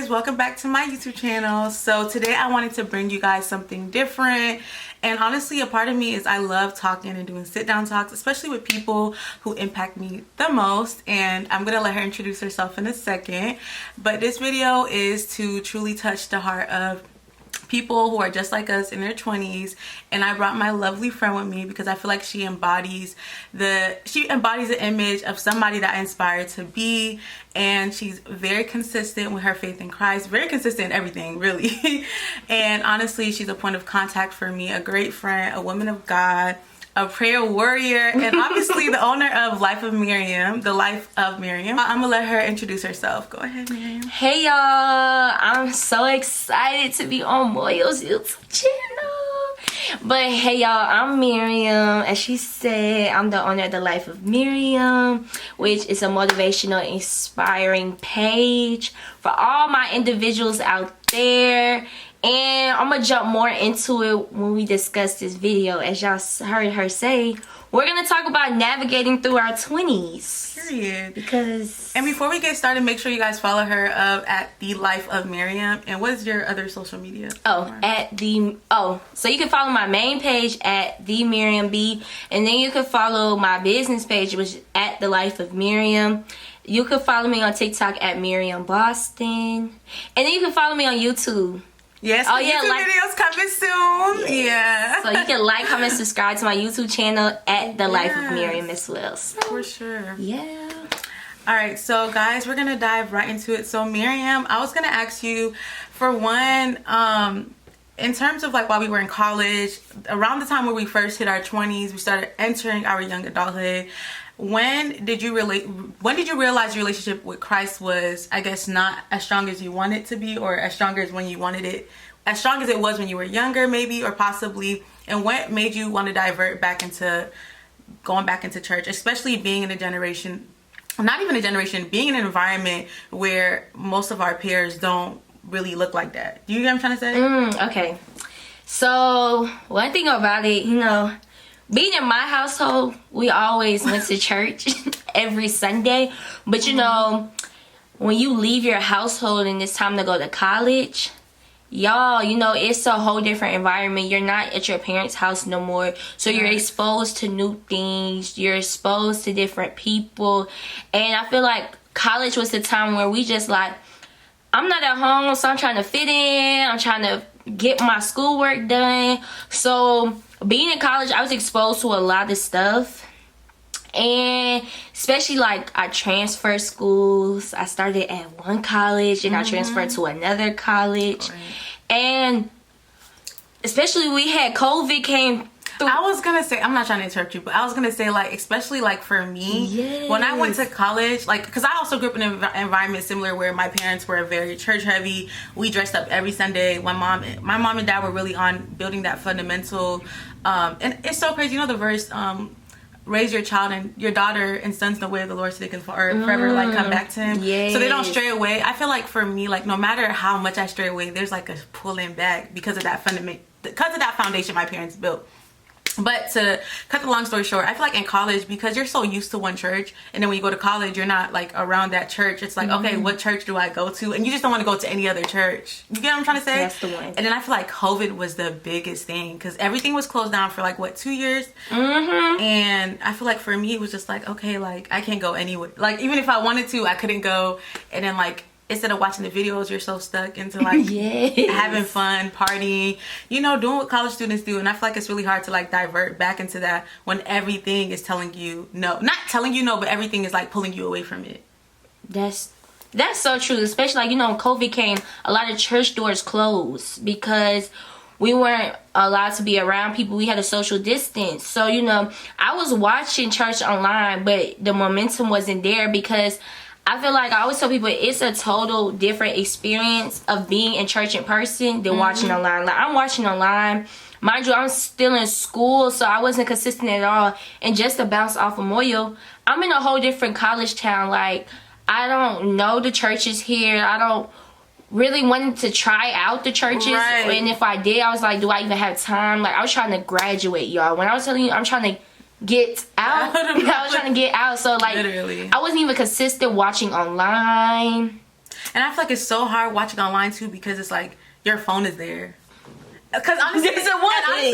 welcome back to my YouTube channel. So today I wanted to bring you guys something different, and honestly a part of me is I love talking and doing sit down talks, especially with people who impact me the most, and I'm gonna let her introduce herself in a second. But this video is to truly touch the heart of people who are just like us in their 20s, and I brought my lovely friend with me because I feel like she embodies the image of somebody that I inspire to be, and she's very consistent with her faith in Christ, very consistent in everything really. And honestly, she's a point of contact for me, a great friend, a woman of God, a prayer warrior, and obviously the owner of Life of Miriam, the Life of Miriam. I'm gonna let her introduce herself. Go ahead, Miriam. Hey y'all, I'm so excited to be on Moyo's YouTube channel. But hey y'all, I'm Miriam. As she said, I'm the owner of the Life of Miriam, which is a motivational, inspiring page for all my individuals out there. And I'm gonna jump more into it when we discuss this video. As y'all heard her say, we're gonna talk about navigating through our 20s. Period. Because... And before we get started, make sure you guys follow her at the Life of Miriam. And what is your other social media? So you can follow my main page at the Miriam B, and then you can follow my business page, which is at the Life of Miriam. You can follow me on TikTok at Miriam Boston, and then you can follow me on YouTube. Yes, YouTube videos coming soon. Yeah. So you can like, comment, subscribe to my YouTube channel at the Life of Miriam as well. So, for sure. Yeah. All right, so guys, we're gonna dive right into it. So Miriam, I was gonna ask you, for one, in terms of like while we were in college, around the time where we first hit our 20s, we started entering our young adulthood. When did you realize your relationship with Christ was, I guess, not as strong as you wanted it to be, or as strong as when you wanted it, as strong as it was when you were younger, maybe, or possibly? And what made you want to divert back into going back into church, especially being in a generation, not even a generation, being in an environment where most of our peers don't really look like that? Do you get what I'm trying to say? Okay. So one thing about it, being in my household, we always went to church every Sunday. But when you leave your household and it's time to go to college, y'all, it's a whole different environment. You're not at your parents' house no more. So you're exposed to new things. You're exposed to different people. And I feel like college was the time where we just like, I'm not at home, so I'm trying to fit in. I'm trying to get my schoolwork done. So being in college, I was exposed to a lot of stuff, and especially like I transferred schools. I started at one college and I transferred to another college, and especially we had COVID came through. I was gonna say, I'm not trying to interrupt you, but I was gonna say, like, especially like for me, when I went to college, like, because I also grew up in an environment similar where my parents were very church heavy. We dressed up every Sunday. My mom and dad were really on building that fundamental. And it's so crazy, the verse, raise your child and your daughter and sons in the way of the Lord, so they can forever like come back to him. Yes. So they don't stray away. I feel like for me, like, no matter how much I stray away, there's like a pulling back because of that foundation my parents built. But to cut the long story short, I feel like in college, because you're so used to one church, and then when you go to college, you're not like around that church. It's like, okay, what church do I go to? And you just don't want to go to any other church. You get what I'm trying to say? That's the one. And then I feel like COVID was the biggest thing, because everything was closed down for like, what, 2 years? And I feel like for me, it was just like, okay, like, I can't go anywhere. Like, even if I wanted to, I couldn't go. And then like, instead of watching the videos, you're so stuck into like having fun, partying, doing what college students do. And I feel like it's really hard to like divert back into that when everything is telling you no. Not telling you no, but everything is like pulling you away from it. That's so true. Especially like, when COVID came, a lot of church doors closed because we weren't allowed to be around people. We had a social distance. So, I was watching church online, but the momentum wasn't there because I feel like I always tell people it's a total different experience of being in church in person than watching online. Like, I'm watching online. Mind you, I'm still in school, so I wasn't consistent at all. And just to bounce off of Moyo, I'm in a whole different college town. Like, I don't know the churches here. I don't really want to try out the churches. And if I did, I was like, do I even have time? Like, I was trying to graduate, y'all. When I was telling you, I'm trying to get out. I was trying to get out. So like, literally, I wasn't even consistent watching online. And I feel like it's so hard watching online too, because it's like your phone is there. Because honestly,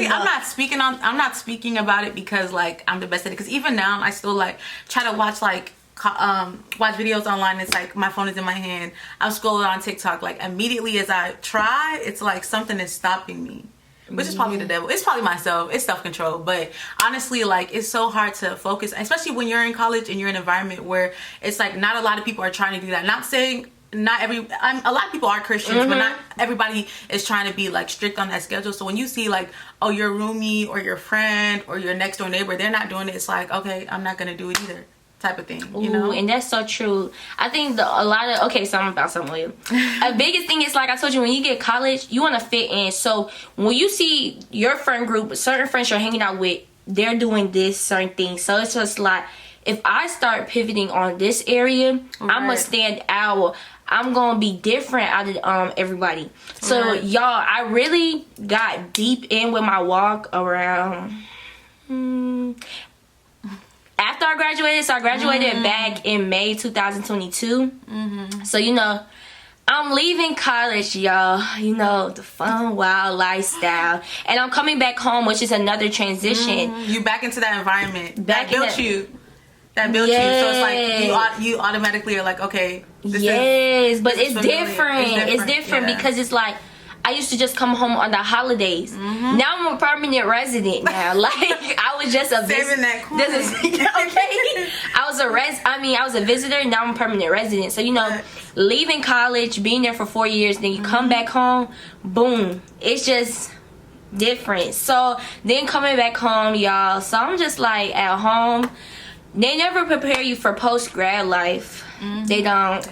I'm not speaking about it because like I'm the best at it. Because even now, I still like try to watch like watch videos online. It's like my phone is in my hand. I'm scrolling on TikTok. Like immediately as I try, it's like something is stopping me. Which is probably the devil. It's probably myself. It's self-control. But honestly, like, it's so hard to focus, especially when you're in college and you're in an environment where it's like not a lot of people are trying to do that. Not saying a lot of people are Christians, but not everybody is trying to be like strict on that schedule. So when you see like, oh, your roomie or your friend or your next door neighbor, they're not doing it, it's like, okay, I'm not gonna do it either. Type of thing, you know. And that's so true. I think so I'm about something with you. A biggest thing is, like I told you, when you get college, you want to fit in. So when you see your friend group, certain friends you're hanging out with, they're doing this certain thing. So it's just like, if I start pivoting on this area, I'm gonna stand out. I'm gonna be different out of everybody. So y'all, I really got deep in with my walk around after I graduated. So I graduated back in May 2022. So, you know, I'm leaving college, y'all. You know, the fun, wild lifestyle. And I'm coming back home, which is another transition. You back into that environment. That built you. So it's like you automatically are like, okay. But it's different. It's different because it's like, I used to just come home on the holidays. Now I'm a permanent resident now. Like, I was just a visitor. Okay. I was a visitor. Now I'm a permanent resident. So, you know, leaving college, being there for 4 years, then you come back home, boom. It's just different. So then coming back home, y'all. So I'm just like at home. They never prepare you for post-grad life. They don't.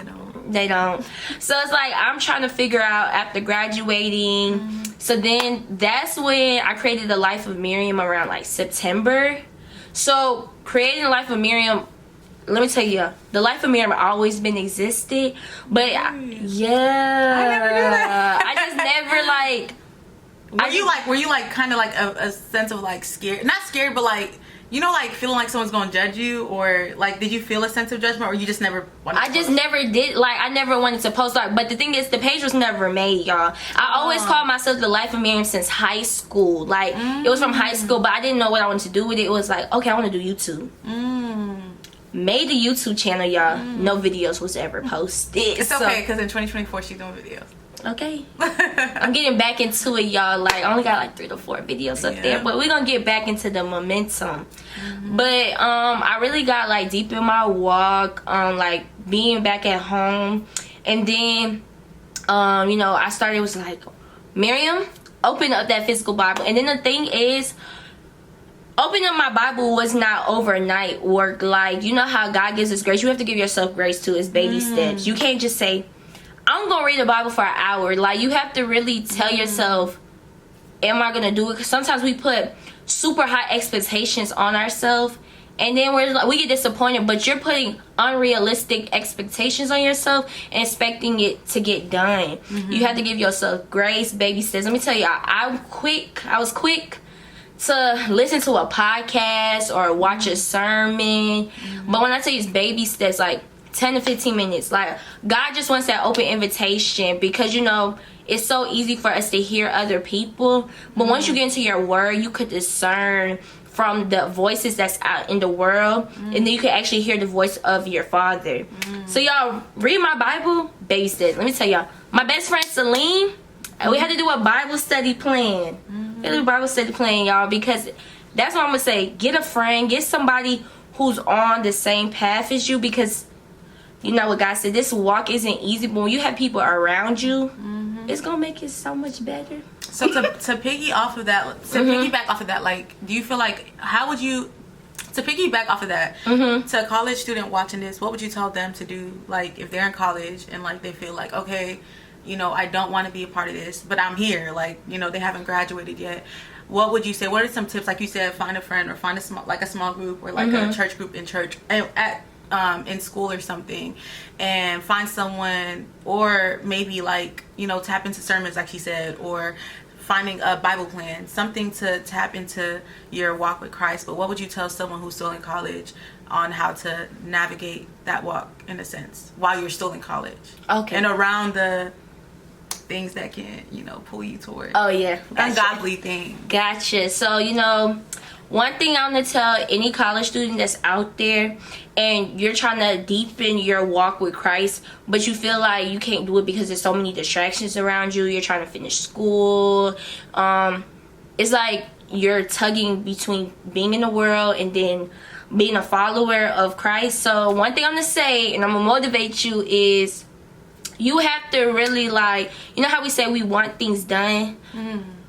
So it's like I'm trying to figure out after graduating. So then that's when I created the Life of Miriam around like September. So creating the Life of Miriam, let me tell you, the Life of Miriam always been existed, but I never knew that. I just never like. Were you like kind of like a sense of like scared? Not scared, but like, you know, like feeling like someone's gonna judge you, or like, did you feel a sense of judgment, or you just never wanted to post? Never did. Like, I never wanted to post. Like, but the thing is, the page was never made, y'all. I always called myself the Life of Miriam since high school. Like, it was from high school, but I didn't know what I wanted to do with it. It was like, okay, I want to do YouTube. Made the YouTube channel, y'all. No videos was ever posted. It's okay, because in 2024 she's doing videos. Okay. I'm getting back into it, y'all. Like, I only got like 3 to 4 videos up there, but we're gonna get back into the momentum. But I really got like deep in my walk, like being back at home. And then you know, I started was like, Miriam, open up that physical Bible. And then the thing is, opening up my Bible was not overnight work. Like, you know how God gives us grace, you have to give yourself grace too. It's baby steps. You can't just say, I'm gonna read the Bible for an hour. Like, you have to really tell yourself, am I gonna do it? Because sometimes we put super high expectations on ourselves, and then we get disappointed. But you're putting unrealistic expectations on yourself and expecting it to get done. You have to give yourself grace, baby steps. Let me tell you, I was quick to listen to a podcast or watch a sermon. But when I tell you it's baby steps, like 10 to 15 minutes. Like, God just wants that open invitation, because, you know, it's so easy for us to hear other people, but once you get into your word, you could discern from the voices that's out in the world, and then you can actually hear the voice of your Father. So y'all, read my Bible, baby steps. Let me tell y'all, my best friend Celine, we had to do a Bible study plan. We had to do a Bible study plan, y'all, because that's what I'm gonna say. Get a friend, get somebody who's on the same path as you, because you know what God said, this walk isn't easy, but when you have people around you, it's gonna make it so much better. So to piggyback off of that, like, do you feel like, how would you, to piggyback off of that, to a college student watching this, what would you tell them to do, like, if they're in college and like they feel like, okay, you know, I don't want to be a part of this, but I'm here, like, you know, they haven't graduated yet. What would you say? What are some tips? Like you said, find a friend, or find a small group, or like a church group in church in school or something, and find someone, or maybe like, you know, tap into sermons like she said, or finding a Bible plan, something to tap into your walk with Christ. But what would you tell someone who's still in college on how to navigate that walk, in a sense, while you're still in college? Okay. And around the things that can, you know, pull you toward ungodly things. Gotcha. So, you know, one thing I'm going to tell any college student that's out there and you're trying to deepen your walk with Christ, but you feel like you can't do it because there's so many distractions around you. You're trying to finish school. It's like you're tugging between being in the world and then being a follower of Christ. So one thing I'm going to say, and I'm going to motivate you, is you have to really, like, you know how we say we want things done?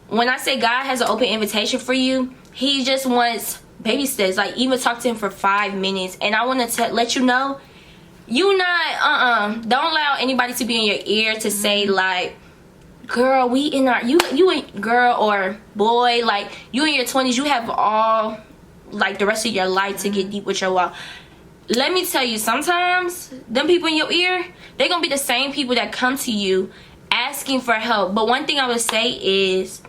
When I say God has an open invitation for you, he just wants baby steps. Like, even talk to him for 5 minutes. And I want to let you know, you not, don't allow anybody to be in your ear to say, like, girl, we in our, you ain't, girl or boy, like, you in your 20s, you have all, like, the rest of your life to get deep with your walk. Let me tell you, sometimes them people in your ear, they're gonna be the same people that come to you asking for help. But one thing I would say is,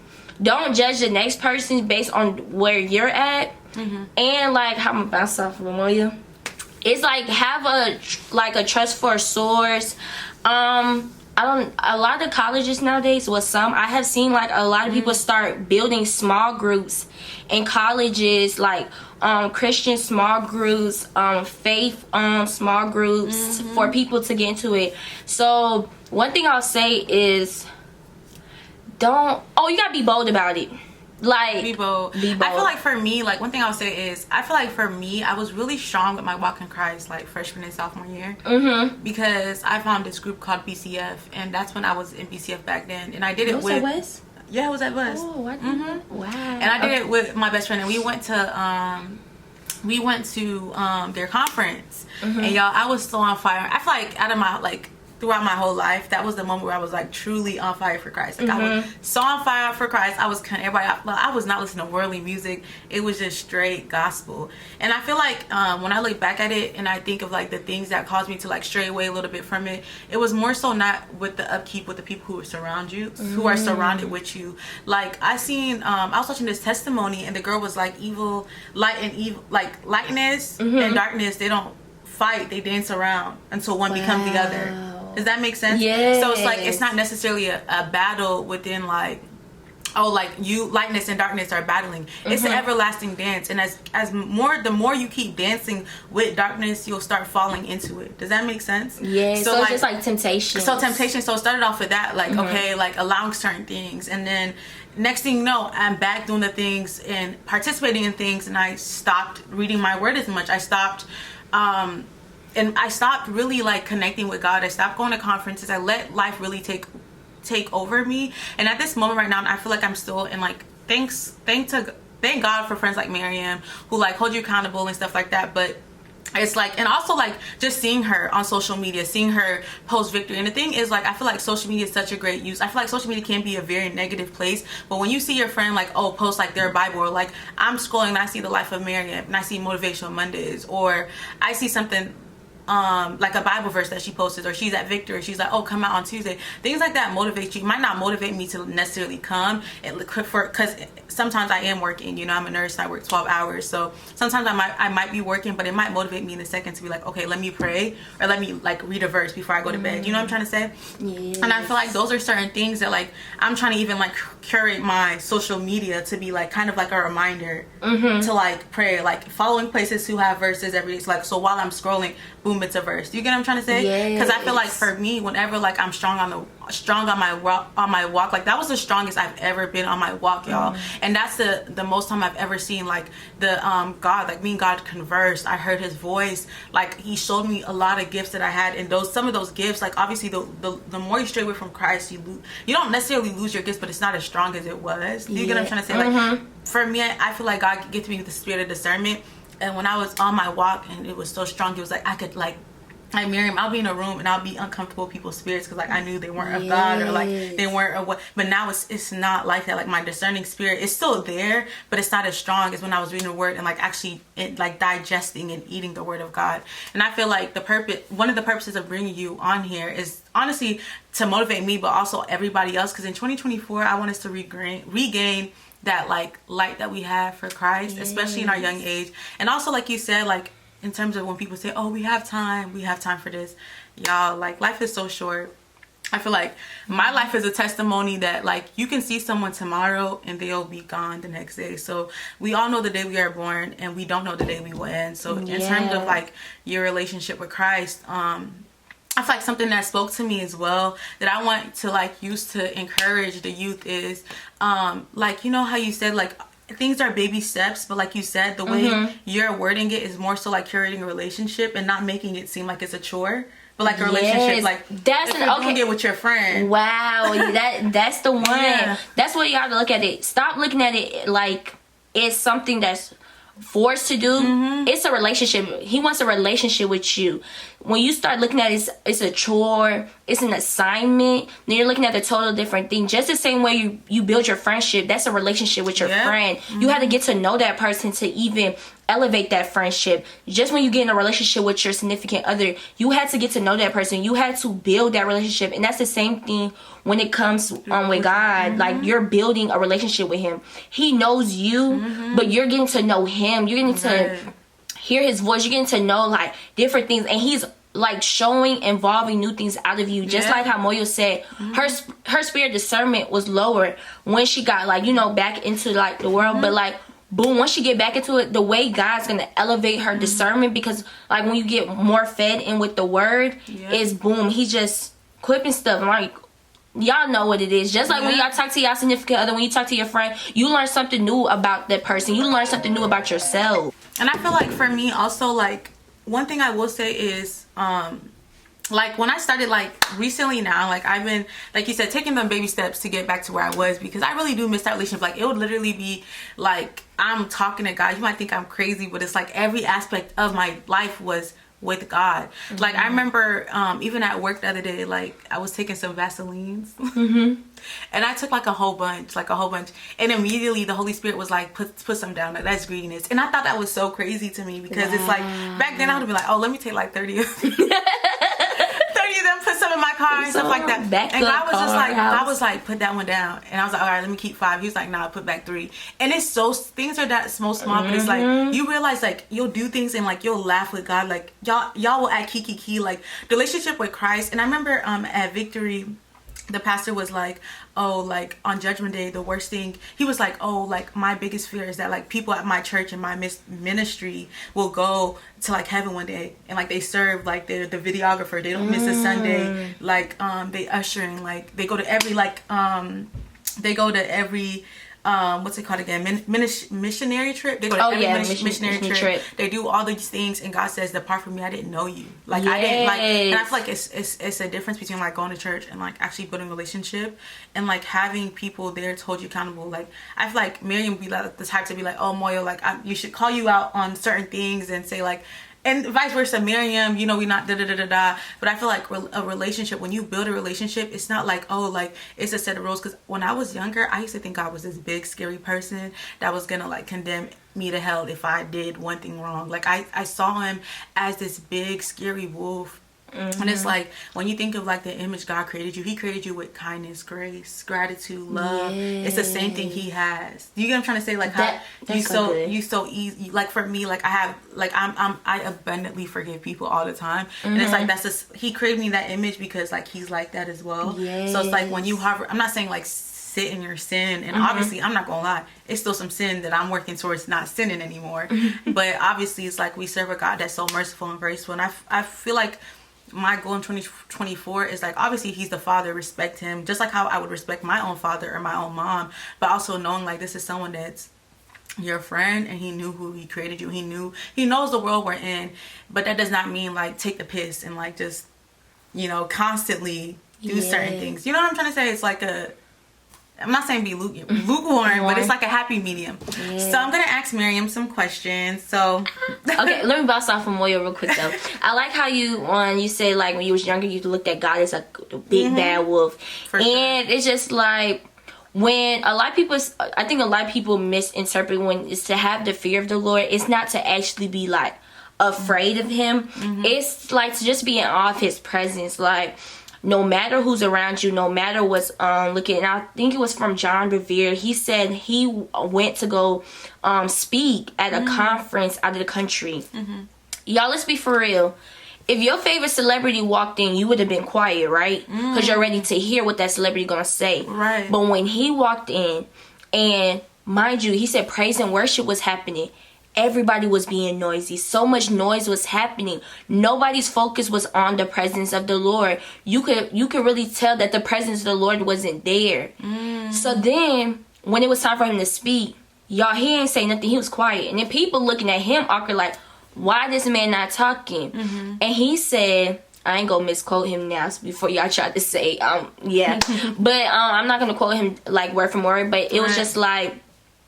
don't judge the next person based on where you're at. And like, how I'm gonna bounce off of Amelia, it's like, have a trust for a source. A lot of colleges nowadays, with some, I have seen like a lot of people start building small groups in colleges, like Christian small groups, faith small groups for people to get into it. So one thing I'll say is, you gotta be bold about it. Like, be bold. I feel like for me, like, one thing I'll say is, I feel like for me, I was really strong with my walk in Christ, like, freshman and sophomore year. Because I found this group called BCF, and that's when I was in BCF back then. And I did it with... West? Yeah, it was at West. Oh, I didn't. Wow. And I did it with my best friend, and we went to their conference. And y'all, I was so on fire. I feel like out of my, like, throughout my whole life, that was the moment where I was like truly on fire for Christ. Like, I was so on fire for Christ. I was cutting everybody off. I was not listening to worldly music. It was just straight gospel. And I feel like when I look back at it and I think of like the things that caused me to like stray away a little bit from it, it was more so not with the upkeep with the people who surround you, who are surrounded with you. Like, I was watching this testimony, and the girl was like, lightness and darkness, they don't fight, they dance around until one becomes the other. Does that make sense? Yes. So it's like, it's not necessarily a battle within like, oh, like you, lightness and darkness are battling. It's an everlasting dance, and the more you keep dancing with darkness, you'll start falling into it. Does that make sense? Yeah. So it's just like temptation. So temptation. So it started off with that, like, okay, like allowing certain things, and then next thing you know, I'm back doing the things and participating in things, and I stopped reading my word as much. I stopped and I stopped really like connecting with God. I stopped going to conferences. I let life really take over me. And at this moment right now, I feel like I'm still in like, thank God for friends like MIRIAM who like hold you accountable and stuff like that. But it's like, and also like just seeing her on social media, seeing her post victory. And the thing is, like, I feel like social media is such a great use. I feel like social media can be a very negative place, but when you see your friend like, oh, post like their Bible, or like I'm scrolling and I see the life of MIRIAM and I see Motivational Mondays, or I see something like a Bible verse that she posted, or she's at Victory, she's like, oh, come out on Tuesday. Things like that motivate you. It might not motivate me to necessarily come, because sometimes I am working, you know, I'm a nurse and I work 12 hours, so sometimes I might be working, but it might motivate me in a second to be like, okay, let me pray, or let me like read a verse before I go to bed. You know what I'm trying to say? Yes. And I feel like those are certain things that like I'm trying to even like curate my social media to be like kind of like a reminder to like pray, like following places who have verses every day. So like, so while I'm scrolling, boom, it's a verse. You get what I'm trying to say? Because I feel like for me, whenever like I'm strong on my walk, like that was the strongest I've ever been on my walk, y'all. And that's the most time I've ever seen like the God, like me and God conversed. I heard his voice. Like, he showed me a lot of gifts that I had, and some of those gifts, like obviously the more you stray away from Christ, you don't necessarily lose your gifts, but it's not as strong as it was. You get what I'm trying to say? Like, for me, I feel like God gave me the spirit of discernment. And when I was on my walk and it was so strong, it was like I could like like Miriam, I'll be in a room and I'll be uncomfortable with people's spirits because like I knew they weren't of God, or like they weren't of what. But now it's not like that. Like my discerning spirit is still there, but it's not as strong as when I was reading the word and like actually like digesting and eating the word of God. And I feel like one of the purposes of bringing you on here is honestly to motivate me, but also everybody else. Because in 2024, I want us to regain that like light that we have for Christ, especially in our young age. And also, like you said, like in terms of when people say, oh, we have time for this, y'all, like life is so short. I feel like my life is a testimony that like you can see someone tomorrow and they'll be gone the next day. So we all know the day we are born and we don't know the day we will end. So in terms of like your relationship with Christ, I feel like something that spoke to me as well that I want to like use to encourage the youth is like, you know how you said like things are baby steps, but like you said, the way you're wording it is more so like curating a relationship and not making it seem like it's a chore, but like a relationship, like that's if you're doing it with your friend. Wow, that's the one. That's what you have to look at it. Stop looking at it like it's something that's forced to do. It's a relationship. He wants a relationship with you. When you start looking at it, it's a chore, it's an assignment, then you're looking at a total different thing. Just the same way you build your friendship, that's a relationship with your friend. You have to get to know that person to even elevate that friendship. Just when you get in a relationship with your significant other, you had to get to know that person. You had to build that relationship. And that's the same thing when it comes with God. Like you're building a relationship with him. He knows you, but you're getting to know him. You're getting to hear his voice. You're getting to know like different things, and he's like showing, involving new things out of you. Just like how Moyo said, her spirit discernment was lower when she got like, you know, back into like the world. But like boom, once she get back into it, the way God's gonna elevate her discernment, because like when you get more fed in with the word, is boom, he just equipping stuff. Like y'all know what it is. Just like when y'all talk to y'all significant other, when you talk to your friend, you learn something new about that person. You learn something new about yourself. And I feel like for me also, like one thing I will say is like when I started like recently now, like I've been, like you said, taking them baby steps to get back to where I was, because I really do miss that relationship. Like it would literally be like I'm talking to God. You might think I'm crazy, but it's like every aspect of my life was with God. Like I remember even at work the other day, like I was taking some Vaselines and I took like a whole bunch, and immediately the Holy Spirit was like, put some down, like that's greediness. And I thought that was so crazy to me, because it's like back then I would have been like, oh, let me take like 30 of them, put some in my car and stuff like that. And God was just like, I was like, put that one down. And I was like, all right, let me keep 5. He was like, nah, put back 3. And it's so, things are that small, but it's like you realize like you'll do things and like you'll laugh with God, like y'all will act kiki, like the relationship with Christ. And I remember at Victory, the pastor was like, oh, like on Judgment Day, the worst thing, he was like, oh, like my biggest fear is that like people at my church and my ministry will go to like heaven one day, and like they serve, like they're the videographer, they don't miss a Sunday, like they ushering, like they go to every what's it called again, missionary trip. They go to every missionary trip. They do all these things, and God says, depart from me, I didn't know you. Like I didn't like. And I feel like it's a difference between like going to church and like actually building a relationship, and like having people there to hold you accountable. Like I feel like Miriam would be like the type to be like, oh Moyo, like you should call you out on certain things and say like, and vice versa, Miriam, you know, we not da-da-da-da-da. But I feel like a relationship, when you build a relationship, it's not like, oh, like, it's a set of rules. Because when I was younger, I used to think God was this big, scary person that was going to, like, condemn me to hell if I did one thing wrong. Like, I saw him as this big, scary wolf. And it's like, when you think of like the image God created you, he created you with kindness, grace, gratitude, love. It's the same thing he has. You get what I'm trying to say? Like how you so easy. Like for me, like I have, like I abundantly forgive people all the time. And it's like, that's just, he created me that image because like he's like that as well. So it's like when you hover, I'm not saying like sit in your sin, and obviously I'm not gonna lie, it's still some sin that I'm working towards not sinning anymore. But obviously it's like we serve a God that's so merciful and graceful, and I feel like my goal in 2024 is like, obviously he's the Father, respect him just like how I would respect my own father or my own mom, but also knowing like this is someone that's your friend, and he knew who he created you, he knows the world we're in. But that does not mean like take the piss and like just, you know, constantly do certain things. You know what I'm trying to say? It's like I'm not saying be lukewarm, but it's like a happy medium. Yeah. So I'm gonna ask Miriam some questions. So okay, let me bounce off from Moya real quick though. I like how you say like when you was younger you looked at God as a big bad wolf, and it's just like when a lot of people, I think a lot of people misinterpret when it's to have the fear of the Lord. It's not to actually be like afraid of Him. It's like to just be in awe of His presence, like. No matter who's around you, no matter what's looking. And I think it was from John Revere. He said he went to go speak at a conference out of the country. Y'all, let's be for real. If your favorite celebrity walked in, you would have been quiet, right? Because you're ready to hear what that celebrity gonna say. Right. But when he walked in, and mind you, he said praise and worship was happening. Everybody was being noisy. So much noise was happening. Nobody's focus was on the presence of the Lord. You could really tell that the presence of the Lord wasn't there. So then, when it was time for him to speak, y'all, he ain't say nothing. He was quiet. And then people looking at him awkward like, why this man not talking? And he said, I ain't gonna misquote him now before y'all tried to say, yeah. But I'm not gonna quote him like word for word. But it was just like,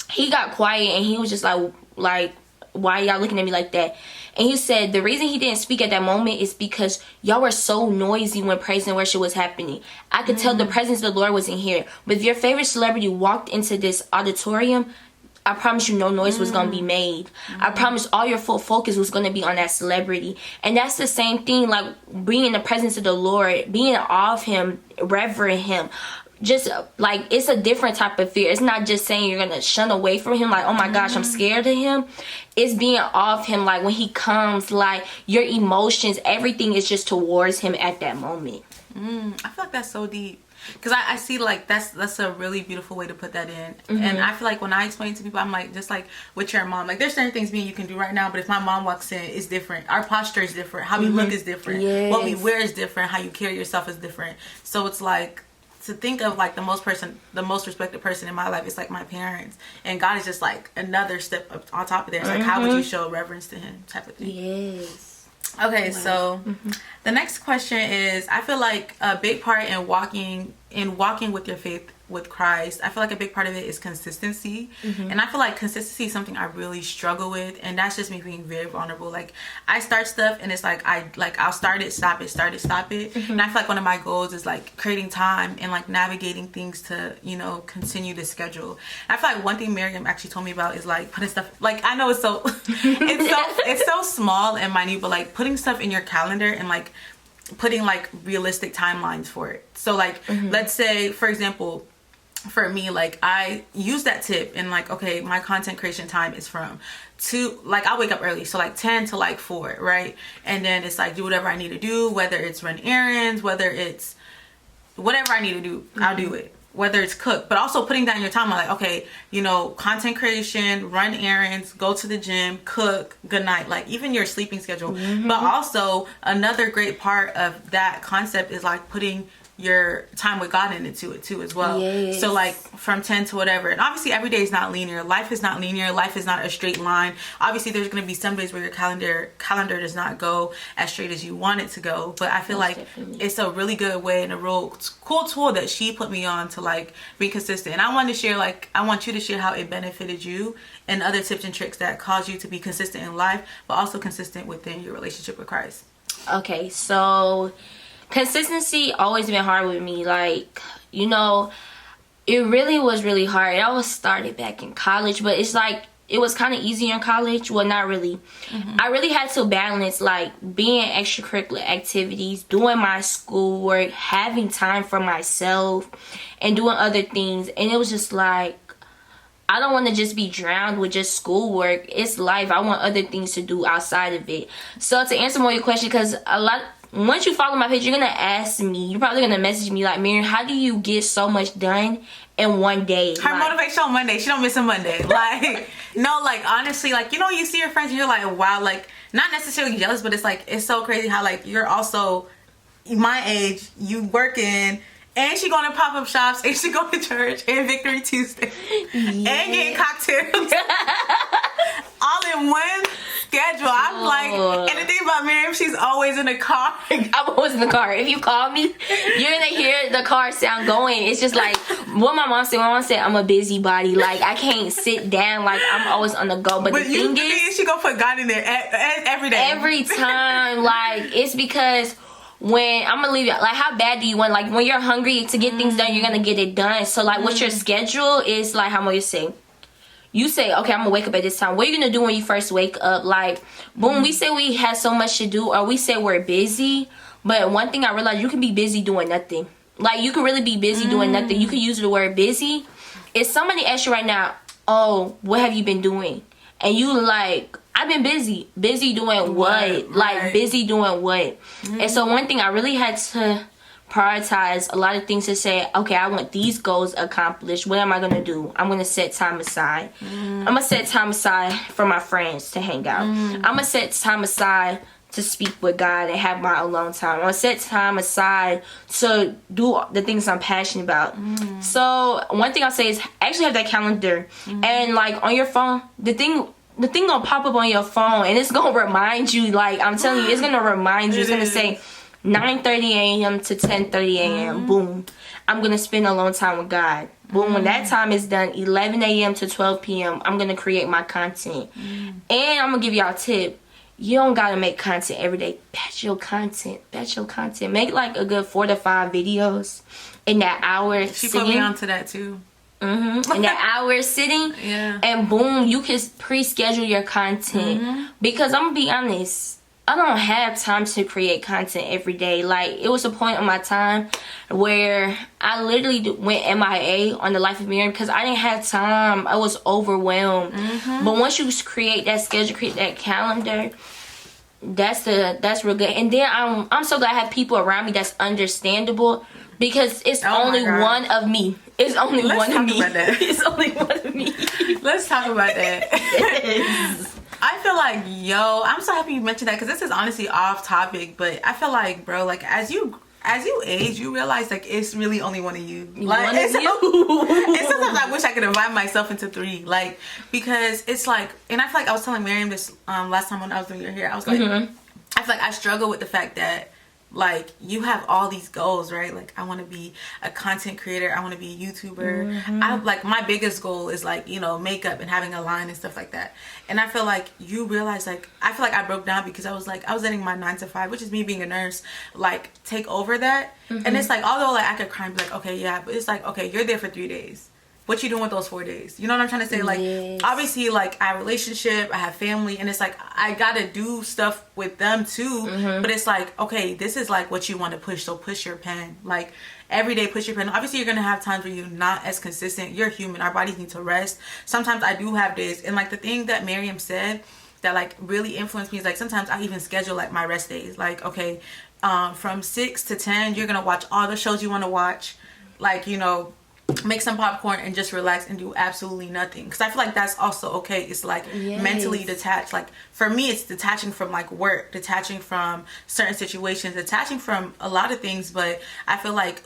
he got quiet and he was just like, why y'all looking at me like that? And he said the reason he didn't speak at that moment is because y'all were so noisy when praise and worship was happening. I could tell the presence of the Lord wasn't here. But if your favorite celebrity walked into this auditorium, I promise you no noise was going to be made. I promise all your full focus was going to be on that celebrity. And that's the same thing, like being in the presence of the Lord, being in awe of Him, revering Him. Just like it's a different type of fear. It's not just saying you're gonna shun away from Him, like, oh my gosh, I'm scared of Him. It's being off Him, like when He comes, like your emotions, everything is just towards Him at that moment. I feel like that's so deep, because I see like that's a really beautiful way to put that in. And I feel like when I explain to people, I'm like, just like with your mom, like there's certain things me and you can do right now, but if my mom walks in, it's different. Our posture is different, how we look is different, what we wear is different, how you carry yourself is different. So it's like, to think of like the most respected person in my life is like my parents, and God is just like another step up on top of that. It's like, how would you show reverence to Him, type of thing. Yes. Okay, so the next question is, I feel like a big part in walking with your faith with Christ, I feel like a big part of it is consistency. And I feel like consistency is something I really struggle with, and that's just me being very vulnerable. Like I start stuff and it's like I'll start it, stop it, start it, stop it. And I feel like one of my goals is like creating time and like navigating things to, you know, continue the schedule. And I feel like one thing Miriam actually told me about is like putting stuff, like I know it's so it's so small and minute, but like putting stuff in your calendar and like putting like realistic timelines for it. So like let's say, for example, for me, like I use that tip and like, okay, my content creation time is from 2, like I wake up early, so like 10 to like 4, right? And then it's like do whatever I need to do, whether it's run errands, whether it's whatever I need to do, I'll do it, whether it's cook. But also putting down your time, like, okay, you know, content creation, run errands, go to the gym, cook, good night, like even your sleeping schedule. But also another great part of that concept is like putting your time with God into it too as well. So like from 10 to whatever. And obviously every day is not linear. Life is not linear. Life is not a straight line. Obviously there's going to be some days where your calendar does not go as straight as you want it to go. But I feel like it's a really good way and a real cool tool that she put me on to like be consistent. And I want you to share how it benefited you and other tips and tricks that cause you to be consistent in life, but also consistent within your relationship with Christ. Okay, so consistency always been hard with me. Like, you know, it really was really hard. I was started back in college, but it's like it was kind of easier in college. Well, not really. I really had to balance like being extracurricular activities, doing my schoolwork, having time for myself, and doing other things. And it was just like, I don't want to just be drowned with just schoolwork. It's life. I want other things to do outside of it. So to answer more your question, because once you follow my page, you're going to ask me, you're probably going to message me like, Miriam, how do you get so much done in one day? Her motivational Monday. She don't miss a Monday. Like, no, like, honestly, like, you know, you see your friends and you're like, wow, like, not necessarily jealous, but it's like, it's so crazy how, like, you're also my age, you working, and she going to pop-up shops, and she going to church, and Victory Tuesday, and getting cocktails, all in one schedule. I'm like, and the thing about Miriam, she's always in the car. I'm always in the car. If you call me, you're gonna hear the car sound going. It's just like what my mom said. My mom said I'm a busybody. Like I can't sit down. Like I'm always on the go. But the thing is, she gonna put God in there every day. Every time. Like it's because when I'm gonna leave it, like how bad do you want? Like when you're hungry to get things done, you're gonna get it done. So like what's your schedule is like how much you say, okay, I'm gonna wake up at this time. What are you gonna do when you first wake up? Like, boom, we say we have so much to do, or we say we're busy. But one thing I realized, you can be busy doing nothing. Like, you can really be busy doing nothing. You can use the word busy. If somebody asks you right now, oh, what have you been doing? And you like, I've been busy. Busy doing what? Right. Like, busy doing what? And so one thing I really had to prioritize a lot of things to say, okay, I want these goals accomplished. What am I gonna do? I'm gonna set time aside. I'm gonna set time aside for my friends to hang out. I'm gonna set time aside to speak with God and have my alone time. I'm gonna set time aside to do the things I'm passionate about. So one thing I'll say is actually have that calendar and like on your phone, the thing gonna pop up on your phone and it's gonna remind you, like I'm telling you, it's gonna remind you. It's gonna say 9:30 a.m. to 10:30 a.m. Boom. I'm going to spend a long time with God. Boom. When that time is done, 11 a.m. to 12 p.m., I'm going to create my content. And I'm going to give y'all a tip. You don't got to make content every day. Batch your content. Make like a good 4 to 5 videos in that hour She sitting. put me onto that too. In that hour sitting. Yeah. And boom, you can pre-schedule your content. Because I'm going to be honest, I don't have time to create content every day. Like, it was a point in my time where I literally went MIA on the life of Miriam because I didn't have time. I was overwhelmed. But once you create that schedule, create that calendar, that's real good. And then I'm so glad I have people around me that's understandable because it's only one of me. It's only one of me. It's only one of me. Let's talk about that. Yes. I feel like, I'm so happy you mentioned that because this is honestly off topic, but I feel like, bro, like as you age, you realize like it's really only one of you. Like, and sometimes I wish I could divide myself into 3, like because it's like, and I feel like I was telling Miriam this last time when I was doing your hair. I was like, I feel like I struggle with the fact that like you have all these goals, right? Like I want to be a content creator, I want to be a YouTuber. I like my biggest goal is like, makeup and having a line and stuff like that. And I feel like you realize, like I feel like I broke down because I was letting my 9 to 5, which is me being a nurse, like take over that. And it's like, although like I could cry and be like, okay, yeah, but it's like, okay, you're there for 3 days. What you doing with those 4 days? You know what I'm trying to say? Like, obviously, like, I have a relationship, I have family, and it's like, I gotta do stuff with them too. But it's like, okay, this is like what you want to push, so push your pen. Like, every day, push your pen. Obviously, you're gonna have times where you're not as consistent. You're human. Our bodies need to rest. Sometimes I do have days. And like, the thing that Miriam said that like really influenced me is like, sometimes I even schedule like my rest days. Like, okay, from 6 to 10, you're gonna watch all the shows you want to watch. Like, make some popcorn and just relax and do absolutely nothing, because I feel like that's also okay. It's like mentally detached. Like for me, it's detaching from like work, detaching from certain situations, detaching from a lot of things. But I feel like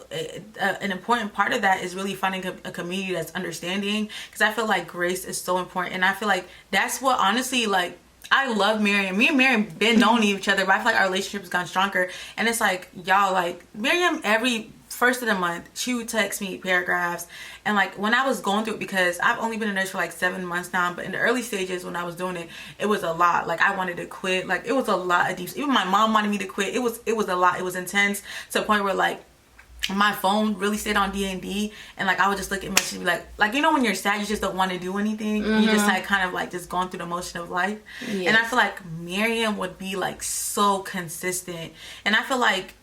an important part of that is really finding a community that's understanding, because I feel like grace is so important. And I feel like that's what honestly, like, I love Miriam. Me and Miriam been known each other, but I feel like our relationship has gotten stronger. And it's like, y'all, like Miriam, every first of the month she would text me paragraphs. And like when I was going through it, because I've only been a nurse for like 7 months now, but in the early stages when I was doing it, it was a lot. Like I wanted to quit. Like it was a lot of deep, even my mom wanted me to quit. It was a lot. It was intense to the point where like my phone really stayed on D&D, and like I would just look at messages and be like when you're sad, you just don't want to do anything. You just like kind of like just going through the motion of life. And I feel like Miriam would be like so consistent. And I feel like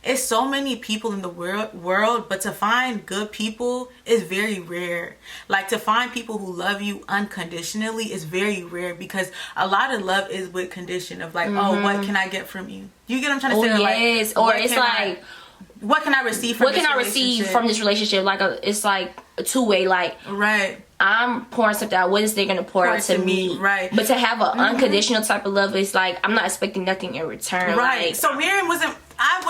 it's so many people in the world, but to find good people is very rare. Like to find people who love you unconditionally is very rare, because a lot of love is with condition of like, oh, what can I get from you? You get what I'm trying to say? Yes. Like, or it's like, what can I receive from this relationship? Like it's like a two-way. Like I'm pouring something out. What is they gonna pour out to me? Right. But to have an unconditional type of love is like, I'm not expecting nothing in return. Right. Like, so Miriam wasn't. I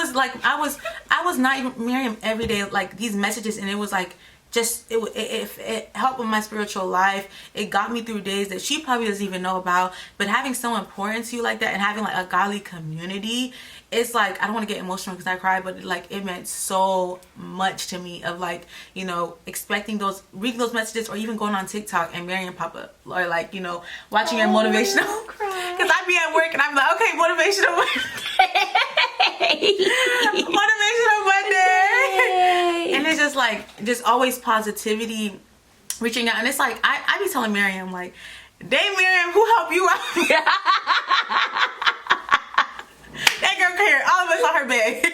was not even Miriam every day. Like these messages, and it was like it helped with my spiritual life. It got me through days that she probably doesn't even know about. But having someone important to you like that, and having like a godly community, it's like, I don't want to get emotional because I cry, but like it meant so much to me, of like, you know, expecting those, reading those messages, or even going on TikTok and Miriam pop up, or like, you know, watching your motivational, because I'd be at work and I'm like, okay, motivational motivational Monday, and it's just like, just always positivity, reaching out. And it's like, I be telling Miriam, like, dang Miriam, who helped you out? That girl cared. All of us on her bed.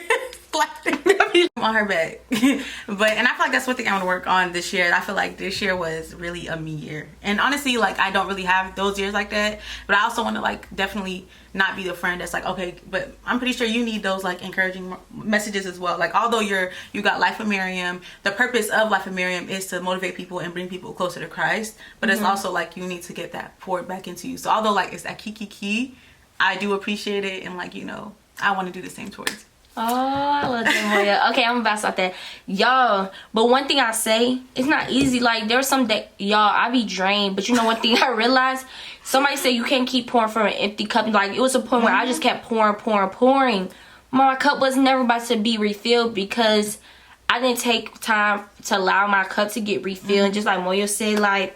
On her bed. And I feel like that's one thing I want to work on this year. I feel like this year was really a me year. And honestly, like, I don't really have those years like that. But I also want to, like, definitely not be the friend that's like, okay, but I'm pretty sure you need those, like, encouraging messages as well. Like, although you got Life of Miriam, the purpose of Life of Miriam is to motivate people and bring people closer to Christ. But it's also like, you need to get that poured back into you. So although, like, it's that key, I do appreciate it, and, like, you know, I want to do the same towards. Oh, I love that, Moya. Okay, I'm about to stop that. Y'all, but one thing I say, it's not easy. Like, there's some day, y'all, I be drained. But you know one thing I realized? Somebody said you can't keep pouring from an empty cup. Like, it was a point where I just kept pouring. My cup was never about to be refilled because I didn't take time to allow my cup to get refilled. And just like Moya said, like,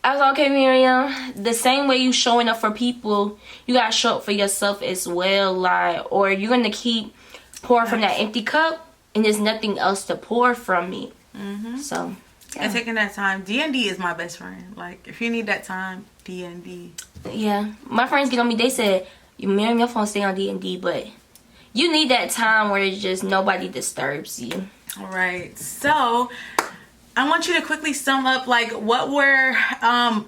I was like, okay, Miriam, the same way you showing up for people, you gotta show up for yourself as well. Like, or you're gonna keep pouring from that empty cup, and there's nothing else to pour from me. So, yeah. And taking that time, D&D is my best friend. Like, if you need that time, D&D. Yeah, my friends get on me. They said, Miriam, your phone stay on D&D, but you need that time where it's just nobody disturbs you. All right, so I want you to quickly sum up, like, what were,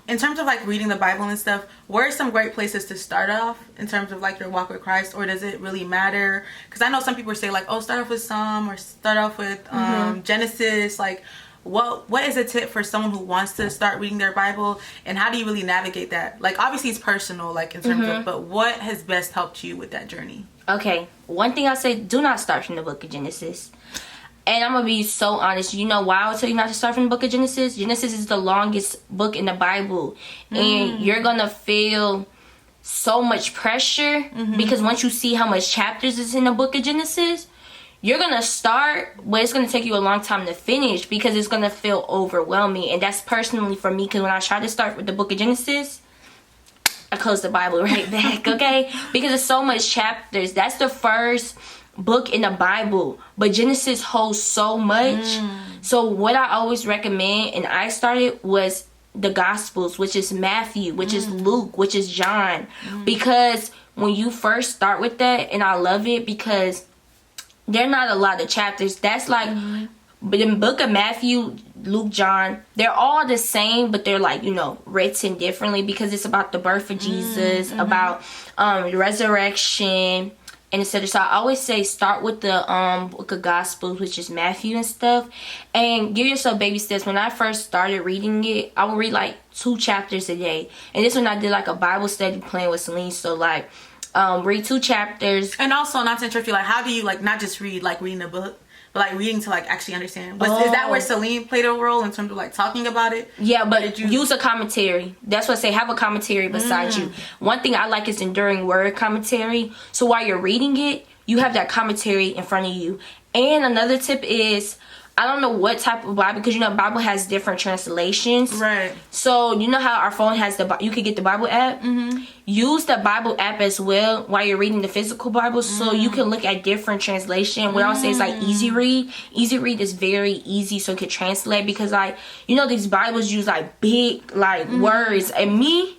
in terms of, like, reading the Bible and stuff, where are some great places to start off in terms of, like, your walk with Christ, or does it really matter? Because I know some people say, like, oh, start off with Psalm, or start off with Genesis. Like, what is a tip for someone who wants to start reading their Bible, and how do you really navigate that? Like, obviously it's personal, like, in terms of, but what has best helped you with that journey? Okay, one thing I say, do not start from the book of Genesis. And I'm going to be so honest. You know why I would tell you not to start from the book of Genesis? Genesis is the longest book in the Bible. And you're going to feel so much pressure because once you see how much chapters is in the book of Genesis, you're going to start, but it's going to take you a long time to finish because it's going to feel overwhelming. And that's personally for me, because when I try to start with the book of Genesis, I close the Bible right back, okay? Because there's so much chapters. That's the first book in the Bible, but Genesis holds so much. So what I always recommend, and I started, was the Gospels, which is Matthew, which is Luke, which is John, because when you first start with that, and I love it because they're not a lot of chapters. That's like, but in the book of Matthew, Luke, John, they're all the same, but they're, like, you know, written differently because it's about the birth of Jesus, about resurrection, and etc. So I always say start with the book of Gospels, which is Matthew and stuff, and give yourself baby steps. When I first started reading it, I would read like 2 chapters a day, and this one I did like a Bible study playing with Celine. So like read 2 chapters. And also, not to interrupt you, like, how do you, like, not just read, like, reading a book, but, like, reading to, like, actually understand? Is that where Celine played a role in terms of, like, talking about it? Yeah, but use a commentary. That's what I say. Have a commentary beside you. One thing I like is enduring word commentary. So while you're reading it, you have that commentary in front of you. And another tip is, I don't know what type of Bible, because, you know, Bible has different translations. Right. So, you know how our phone has you could get the Bible app? Use the Bible app as well while you're reading the physical Bible, so you can look at different translation. What I'll say is, like, easy read. Easy read is very easy, so it can translate, because, like, you know, these Bibles use, like, big, like, words. And me,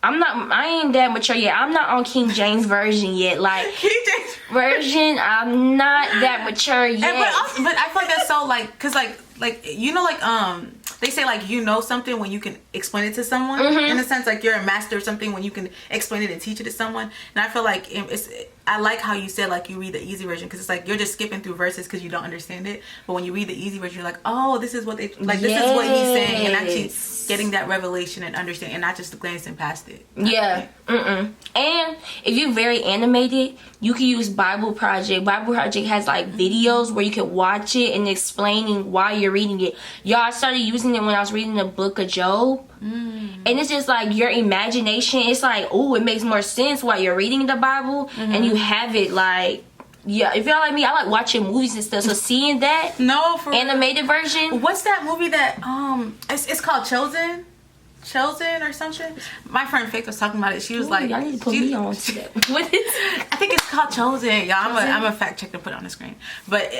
I ain't that mature yet. I'm not on King James Version yet. Like, King James Version, I'm not that mature yet. But I feel like that's so, like, because, like, you know, like, they say, like, you know something when you can explain it to someone. In a sense, like, you're a master of something when you can explain it and teach it to someone. And I feel like I like how you said like you read the easy version, because it's like you're just skipping through verses because you don't understand it. But when you read the easy version, you're like, oh, this is what they like. This is what he's saying, and actually getting that revelation and understanding, and not just glancing past it. Yeah. And if you're very animated, you can use Bible Project. Bible Project has like videos where you can watch it and explaining why you're reading it. Y'all, I started using it when I was reading the book of Job. And it's just like your imagination. It's like, oh, it makes more sense while you're reading the Bible, and you have it like, yeah. If y'all like me, I like watching movies and stuff. So seeing that animated version. What's that movie that it's called Chosen or something? My friend Faith was talking about it. She was like, y'all need to put me on to that. What is it? I think it's called Chosen. Yeah, I'm a fact check and put it on the screen. But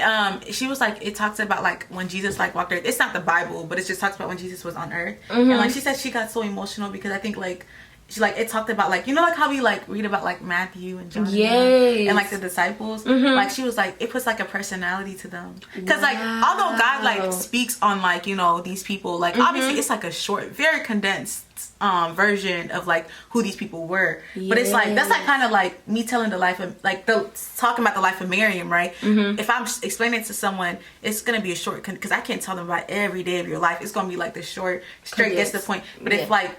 she was like, it talks about like when Jesus like walked earth. It's not the Bible, but it just talks about when Jesus was on earth. And like she said, she got so emotional because I think like she like it talked about like, you know, like how we like read about like Matthew and John and like the disciples. Like she was like, it puts like a personality to them, because like although God like speaks on like, you know, these people, like obviously it's like a short, very condensed version of like who these people were. But it's like that's like kind of like me telling the life of like talking about the life of Miriam, right? If I'm explaining it to someone, it's gonna be a short, because I can't tell them about every day of your life. It's gonna be like the short, straight gets to the point. But if like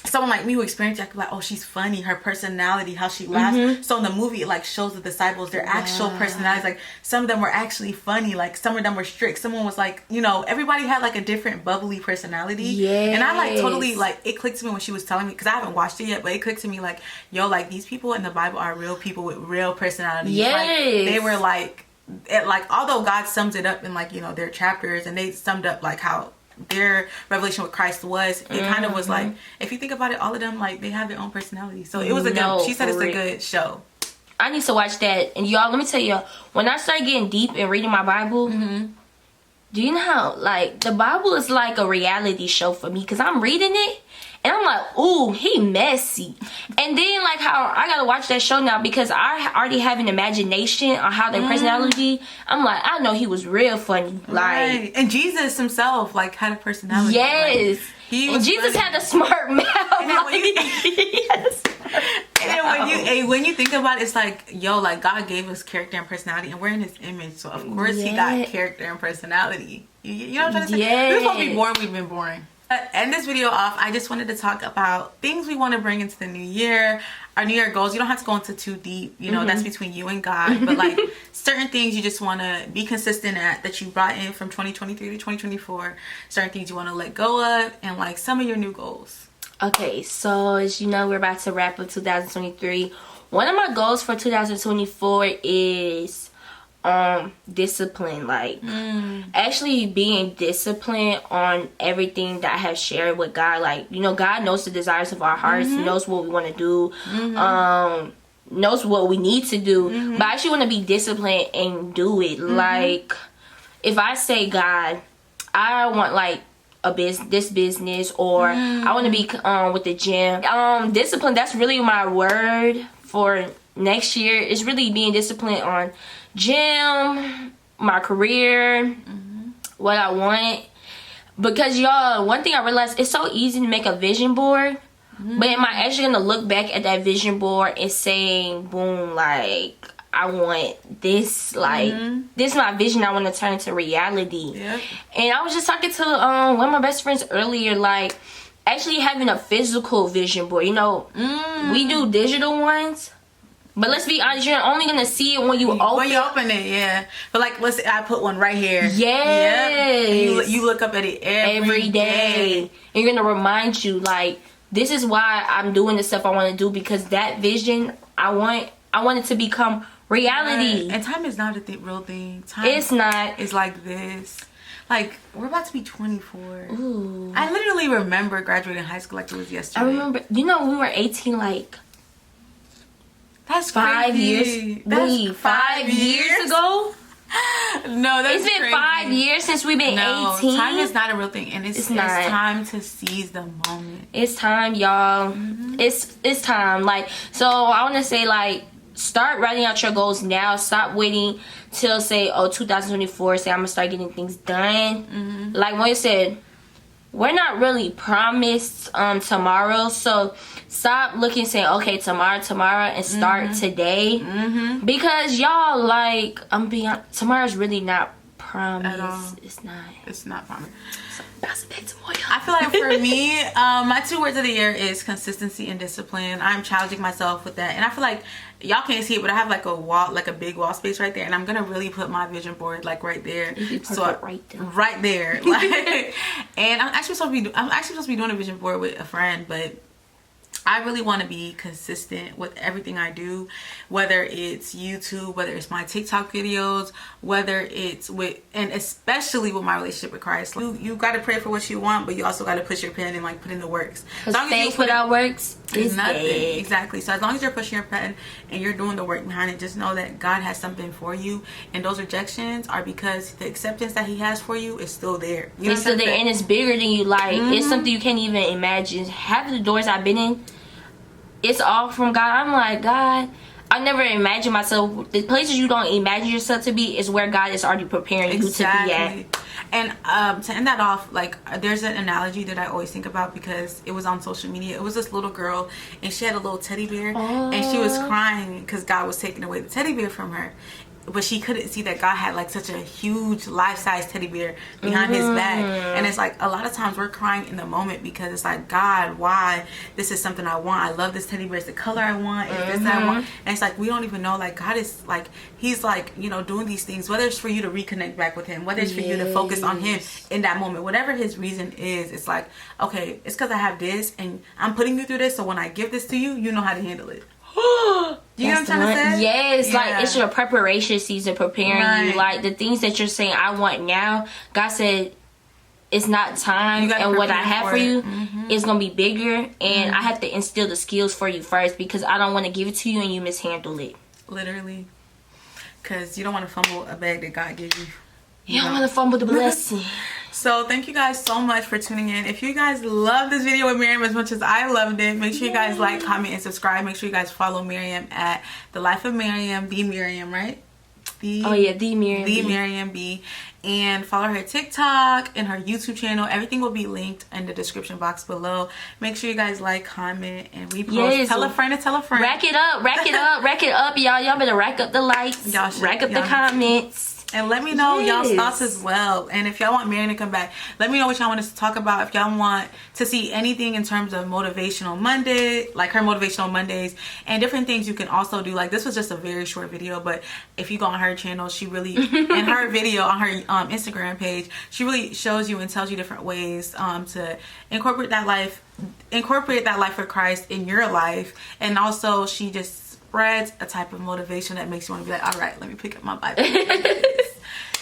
someone like me who experienced it, I could be like, oh, she's funny, her personality, how she laughs. So in the movie, it like shows the disciples their actual personalities. Like some of them were actually funny, like some of them were strict. Someone was like, you know, everybody had like a different bubbly personality. And I like totally like, it clicked to me when she was telling me, because I haven't watched it yet, but it clicked to me like, yo, like these people in the Bible are real people with real personalities. Like, they were like, although God sums it up in like, you know, their chapters, and they summed up like how their revelation with Christ was, it kind of was like, if you think about it, all of them like they have their own personality. So it was a good, she said it's a good show. I need to watch that. And y'all, let me tell you, when I started getting deep in reading my Bible, do you know how like the Bible is like a reality show for me, because I'm reading it and I'm like, ooh, he messy. And then like how I gotta watch that show now, because I already have an imagination on how their personality. I'm like, I know he was real funny. Like, and Jesus himself like had a personality. Yes. Like, and Jesus had a smart mouth. And then when you think about it, it's like, yo, like God gave us character and personality, and we're in his image, so of course he got character and personality. You know what I'm trying to say? We're supposed to be boring, we've been boring. End this video off, I just wanted to talk about things we want to bring into the new year, our new year goals. You don't have to go into too deep, you know, that's between you and God, but like certain things you just want to be consistent at that you brought in from 2023 to 2024, certain things you want to let go of, and like some of your new goals. Okay, so as you know, we're about to wrap up 2023. One of my goals for 2024 is discipline, like actually being disciplined on everything that I have shared with God. Like, you know, God knows the desires of our hearts, knows what we want to do, knows what we need to do, but I actually want to be disciplined and do it. Like, if I say, God, I want like this business, or I want to be with the gym, discipline, that's really my word for next year. Is really being disciplined on gym, my career, what I want. Because y'all, one thing I realized, it's so easy to make a vision board, but am I actually gonna look back at that vision board and saying, boom, like I want this, like this is my vision, I want to turn into reality. And I was just talking to one of my best friends earlier, like actually having a physical vision board. You know, we do digital ones, but let's be honest, you're only gonna see it when you open. When you open it, But like, let's say I put one right here. And you look up at it every day. And you're gonna remind you, like, this is why I'm doing the stuff I want to do, because that vision I want it to become reality. And time is not a real thing. Time, it's not. It's like this. Like, we're about to be 24. Ooh. I literally remember graduating high school like it was yesterday. I remember, you know, we were 18, like, that's 5 years. That's 5 years ago? No, that's It's been crazy. 5 years since we've been 18. Time is not a real thing, and it's time to seize the moment. It's time, y'all. It's time. Like, so I want to say, like, start writing out your goals now. Stop waiting till, say, 2024. Say, I'm going to start getting things done. Like when you said, we're not really promised tomorrow. So stop looking, saying, okay, tomorrow, and start today. Because y'all, like, tomorrow's really not promised. At all. It's not promised. So pass it back to Moya. I feel like for me, my 2 words of the year is consistency and discipline. I'm challenging myself with that, and I feel like y'all can't see it, but I have like a wall, like a big wall space right there, and I'm gonna really put my vision board like right there. So right there, like, and I'm actually supposed to be doing a vision board with a friend, but I really want to be consistent with everything I do, whether it's YouTube, whether it's my TikTok videos, whether it's with, and especially with my relationship with Christ. You got to pray for what you want, but you also got to push your pen and like put in the works. Because faith without works is nothing. Dead. Exactly. So as long as you're pushing your pen and you're doing the work behind it, just know that God has something for you, and those rejections are because the acceptance that He has for you is still there. It's still there, and it's bigger than you like. It's something you can't even imagine. Half of the doors I've been in, it's all from God. I'm like, God, I never imagined myself. The places you don't imagine yourself to be is where God is already preparing you to be at. And to end that off, like, there's an analogy that I always think about because it was on social media. It was this little girl, and she had a little teddy bear, and she was crying because God was taking away the teddy bear from her. But she couldn't see that God had like such a huge life-size teddy bear behind his back. And it's like a lot of times we're crying in the moment because it's like, God, why? This is something I want. I love this teddy bear. It's the color I want. It's this that I want. And it's like we don't even know, like, God is like, He's like, you know, doing these things, whether it's for you to reconnect back with Him, whether it's for you to focus on Him in that moment, whatever His reason is. It's like, okay, it's because I have this and I'm putting you through this, so when I give this to you, you know how to handle it. You know what I'm trying to say? Yes, like it's your preparation season, preparing you. Like the things that you're saying, I want now. God said it's not time, and what I have for you is gonna be bigger. And I have to instill the skills for you first because I don't want to give it to you and you mishandle it. Literally, because you don't want to fumble a bag that God gave you. You don't want to fumble the blessing. So thank you guys so much for tuning in. If you guys love this video with Miriam as much as I loved it, make sure you guys like, comment, and subscribe. Make sure you guys follow Miriam at The Life of Miriam, the Miriam, right? The Miriam. The Miriam B. And follow her TikTok and her YouTube channel. Everything will be linked in the description box below. Make sure you guys like, comment, and repost. Yes. Tell a friend to tell a friend. Rack it up, y'all. Y'all better rack up the likes, rack up the comments. And let me know y'all's thoughts as well. And if y'all want Miriam to come back, let me know what y'all want us to talk about. If y'all want to see anything in terms of motivational Monday, like her motivational Mondays, and different things you can also do. Like, this was just a very short video, but if you go on her channel, she really, in her video on her Instagram page, she really shows you and tells you different ways to incorporate that life for Christ in your life. And also she just spreads a type of motivation that makes you want to be like, all right, let me pick up my Bible.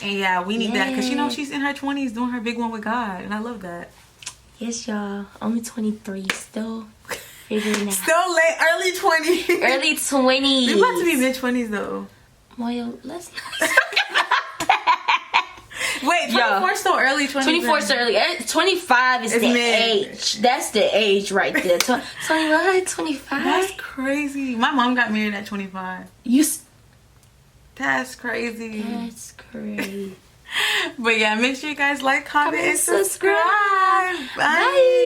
And yeah, we need that because, you know, she's in her 20s doing her big one with God, and I love that. Yes, y'all. Only 23, still figuring out. Still late, early 20s. Early 20s. We about to be mid 20s though. Moya, let's not. Wait, 24 still early, 24 still early. 25 is the age. That's the age right there. 21, 25. That's crazy. My mom got married at 25. That's crazy. That's crazy. But yeah, make sure you guys like, comment, and subscribe. Bye.